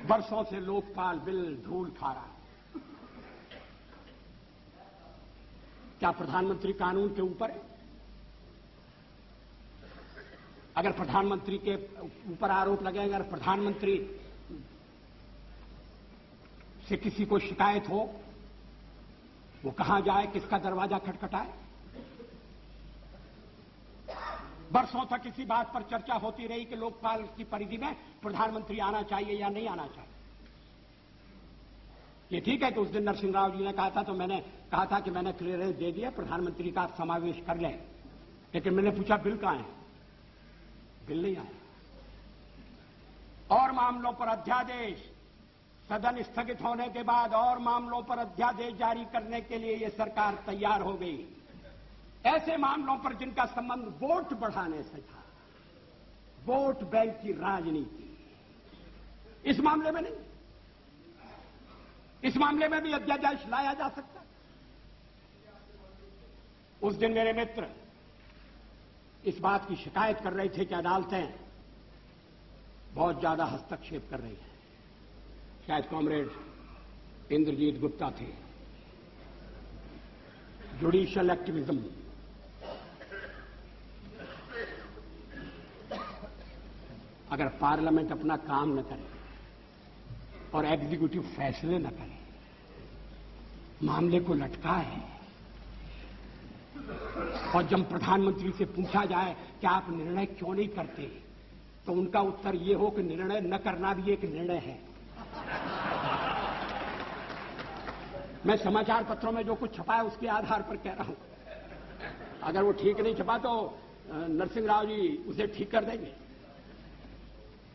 वर्षों से लोकपाल बिल धूल खा रहा है। क्या प्रधानमंत्री कानून के ऊपर है? अगर प्रधानमंत्री के ऊपर आरोप लगेगा, अगर प्रधानमंत्री से किसी को शिकायत हो, वो कहां जाए, किसका दरवाजा खटखटाए? वर्षों तक इसी बात पर चर्चा होती रही कि लोकपाल की परिधि में प्रधानमंत्री आना चाहिए या नहीं आना चाहिए। ये ठीक है कि उस दिन नरसिंह राव जी ने कहा था, तो मैंने कहा था कि मैंने क्लियरेंस दे दिया, प्रधानमंत्री का आप समावेश कर लें। लेकिन मैंने पूछा बिल कहां है? बिल नहीं आया। और मामलों पर अध्यादेश, सदन स्थगित होने के बाद और मामलों पर अध्यादेश जारी करने के लिए यह सरकार तैयार हो गई। ऐसे मामलों पर जिनका संबंध वोट बढ़ाने से था, वोट बैंक की राजनीति। इस मामले में नहीं, इस मामले में भी अध्यादेश लाया जा सकता है। उस दिन मेरे मित्र इस बात की शिकायत कर रहे थे कि अदालतें बहुत ज्यादा हस्तक्षेप कर रही हैं। शायद कॉमरेड इंद्रजीत गुप्ता थे। जुडिशियल एक्टिविज्म, अगर पार्लियामेंट अपना काम न करे और एग्जीक्यूटिव फैसले न करे, मामले को लटकाए, और जब प्रधानमंत्री से पूछा जाए कि आप निर्णय क्यों नहीं करते, तो उनका उत्तर यह हो कि निर्णय न करना भी एक निर्णय है। मैं समाचार पत्रों में जो कुछ छपा है उसके आधार पर कह रहा हूं। अगर वो ठीक नहीं छपा तो नरसिंह राव जी उसे ठीक कर देंगे।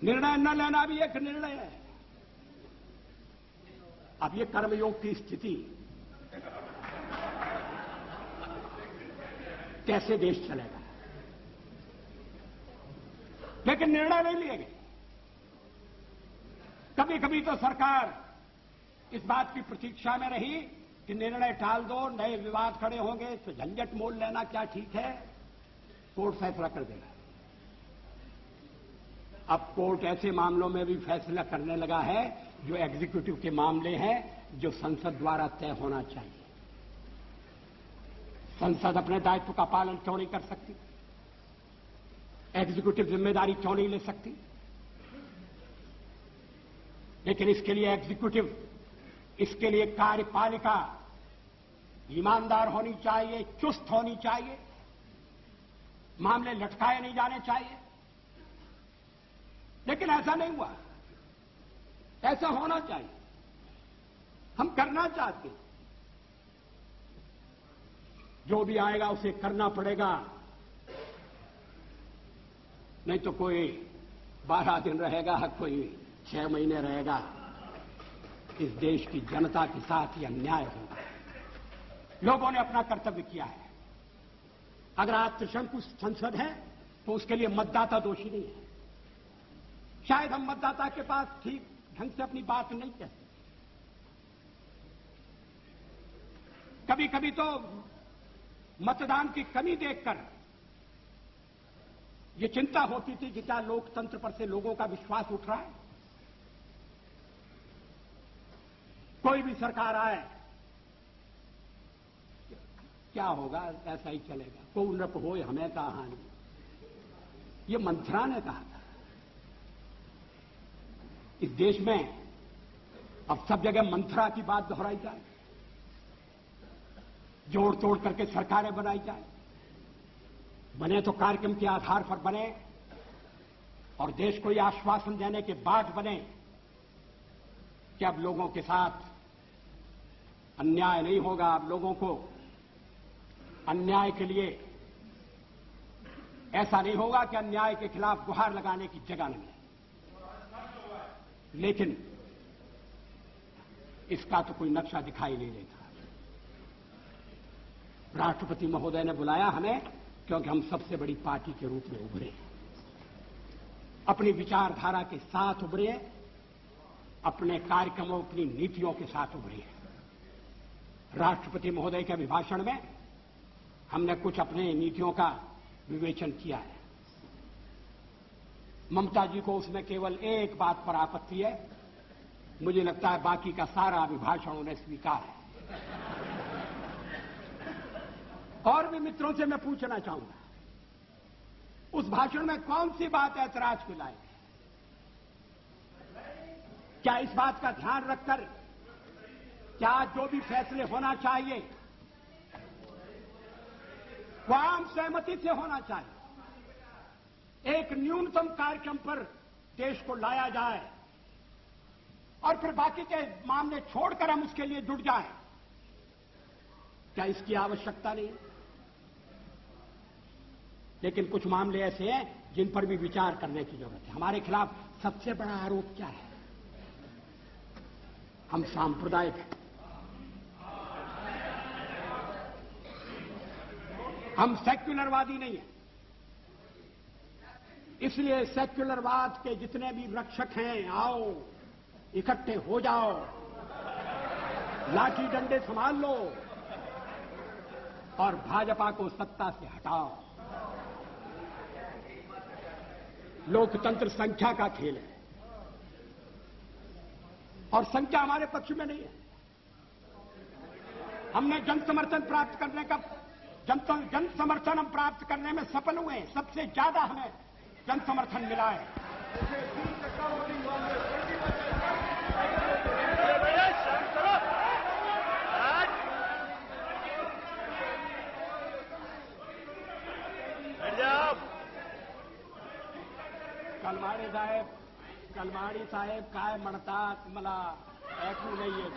निर्णय न लेना भी एक निर्णय है। अब ये कर्मयोग की स्थिति, कैसे देश चलेगा? लेकिन निर्णय नहीं लिए गए। कभी कभी तो सरकार इस बात की प्रतीक्षा में रही कि निर्णय टाल दो, नए विवाद खड़े होंगे तो झंझट मोल लेना क्या ठीक है, कोर्ट फैसला कर देगा। अब कोर्ट ऐसे मामलों में भी फैसला करने लगा है जो एग्जीक्यूटिव के मामले हैं, जो संसद द्वारा तय होना चाहिए। संसद अपने दायित्व का पालन क्यों नहीं कर सकती? एग्जीक्यूटिव जिम्मेदारी क्यों नहीं ले सकती? लेकिन इसके लिए एग्जीक्यूटिव, इसके लिए कार्यपालिका ईमानदार होनी चाहिए, चुस्त होनी चाहिए, मामले लटकाए नहीं जाने चाहिए। लेकिन ऐसा नहीं हुआ। ऐसा होना चाहिए। हम करना चाहते हैं, जो भी आएगा उसे करना पड़ेगा, नहीं तो कोई 12 दिन रहेगा, कोई 6 महीने रहेगा। इस देश की जनता के साथ यह अन्याय होगा। लोगों ने अपना कर्तव्य किया है। अगर आज त्रिशंकु संसद है तो उसके लिए मतदाता दोषी नहीं है। शायद हम मतदाता के पास ठीक ढंग से अपनी बात नहीं कह सकते। कभी कभी तो मतदान की कमी देखकर यह चिंता होती थी कि क्या लोकतंत्र पर से लोगों का विश्वास उठ रहा है। कोई भी सरकार आए, क्या होगा, ऐसा ही चलेगा, को नृप हो हमें का हानि, ये मंथरा ने कहा था। इस देश में अब सब जगह मंथरा की बात दोहराई जाए, जोड़ तोड़ करके सरकारें बनाई जाए। बने तो कार्यक्रम के आधार पर बने, और देश को यह आश्वासन देने के बाद बने कि अब लोगों के साथ अन्याय नहीं होगा। अब लोगों को अन्याय के लिए ऐसा नहीं होगा कि अन्याय के खिलाफ गुहार लगाने की जगह नहीं है। लेकिन इसका तो कोई नक्शा दिखाई नहीं देता। राष्ट्रपति महोदय ने बुलाया हमें क्योंकि हम सबसे बड़ी पार्टी के रूप में उभरे, अपनी विचारधारा के साथ उभरे, अपने कार्यक्रमों, अपनी नीतियों के साथ उभरे। राष्ट्रपति महोदय के अभिभाषण में हमने कुछ अपने नीतियों का विवेचन किया है। ममता जी को उसमें केवल एक बात पर आपत्ति है मुझे लगता है बाकी का सारा अभिभाषण उन्हें स्वीकार है। और भी मित्रों से मैं पूछना चाहूंगा, उस भाषण में कौन सी बात ऐतराज की लायक है? क्या इस बात का ध्यान रखकर क्या जो भी फैसले होना चाहिए वह आम सहमति से होना चाहिए, एक न्यूनतम कार्यक्रम पर देश को लाया जाए और फिर बाकी के मामले छोड़कर हम उसके लिए जुट जाएं? क्या इसकी आवश्यकता नहीं? लेकिन कुछ मामले ऐसे हैं जिन पर भी विचार करने की जरूरत है। हमारे खिलाफ सबसे बड़ा आरोप क्या है? हम सांप्रदायिक हैं, हम सेक्युलरवादी नहीं हैं। इसलिए सेक्युलरवाद के जितने भी रक्षक हैं, आओ इकट्ठे हो जाओ, लाठी डंडे संभाल लो और भाजपा को सत्ता से हटाओ। लोकतंत्र संख्या का खेल है और संख्या हमारे पक्ष में नहीं है। हमने जन समर्थन प्राप्त करने का जन समर्थन हम प्राप्त करने में सफल हुए हैं। सबसे ज्यादा हमें जन समर्थन मिला है। कलमाड़ी साहेब काय मणतात मला ऐकू नहीं है।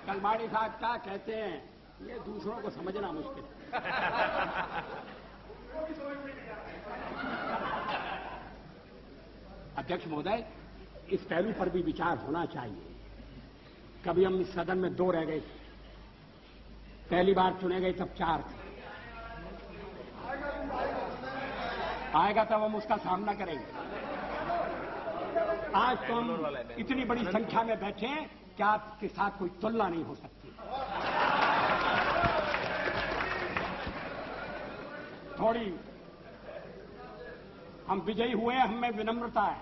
कलमाड़ी साहब क्या कहते हैं ये दूसरों को समझना मुश्किल है। अध्यक्ष महोदय, इस पहलू पर भी विचार होना चाहिए। कभी हम इस सदन में 2 रह गए थे, पहली बार चुने गए तब 4 थे। आएगा तब हम उसका सामना करेंगे। आज तो हम इतनी बड़ी संख्या में बैठे हैं कि आपके साथ कोई तुलना नहीं हो सकती। थोड़ी हम विजयी हुए, हम में विनम्रता है,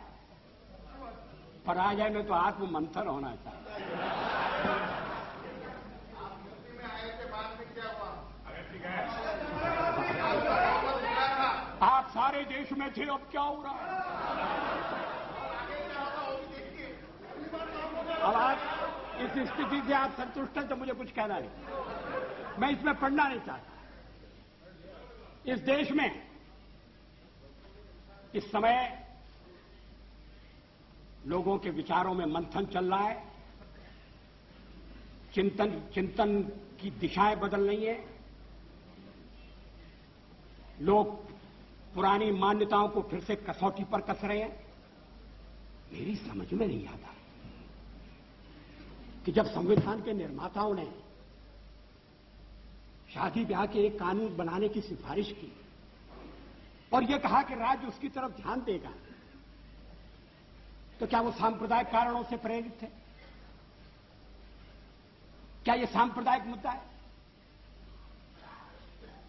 पराजय में तो आत्म मंथन होना चाहिए। आप सारे देश में थे, अब क्या हो रहा है? अब आज इस स्थिति से आप संतुष्ट हैं तो मुझे कुछ कहना नहीं, मैं इसमें पढ़ना नहीं चाहता। इस देश में इस समय लोगों के विचारों में मंथन चल रहा है, चिंतन की दिशाएं बदल रही हैं। लोग पुरानी मान्यताओं को फिर से कसौटी पर कस रहे हैं। मेरी समझ में नहीं आता कि जब संविधान के निर्माताओं ने शादी ब्याह के एक कानून बनाने की सिफारिश की और यह कहा कि राज्य उसकी तरफ ध्यान देगा, तो क्या वो सांप्रदायिक कारणों से प्रेरित थे? क्या यह सांप्रदायिक मुद्दा है?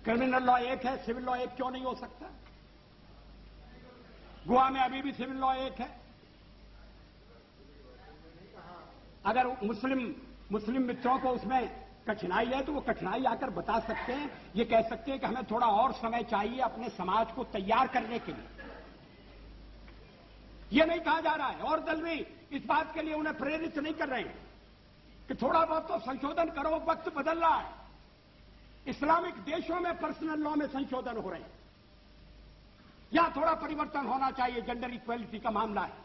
क्रिमिनल लॉ एक है, सिविल लॉ एक क्यों नहीं हो सकता? गोवा में अभी भी सिविल लॉ एक है। अगर मुस्लिम मित्रों को उसमें कठिनाई है तो वो कठिनाई आकर बता सकते हैं, ये कह सकते हैं कि हमें थोड़ा और समय चाहिए अपने समाज को तैयार करने के लिए। ये नहीं कहा जा रहा है और दल भी इस बात के लिए उन्हें प्रेरित नहीं कर रहे हैं कि थोड़ा बहुत तो संशोधन करो, वक्त बदल रहा है। इस्लामिक देशों में पर्सनल लॉ में संशोधन हो रहे हैं, या थोड़ा परिवर्तन होना चाहिए, जेंडर इक्वलिटी का मामला है।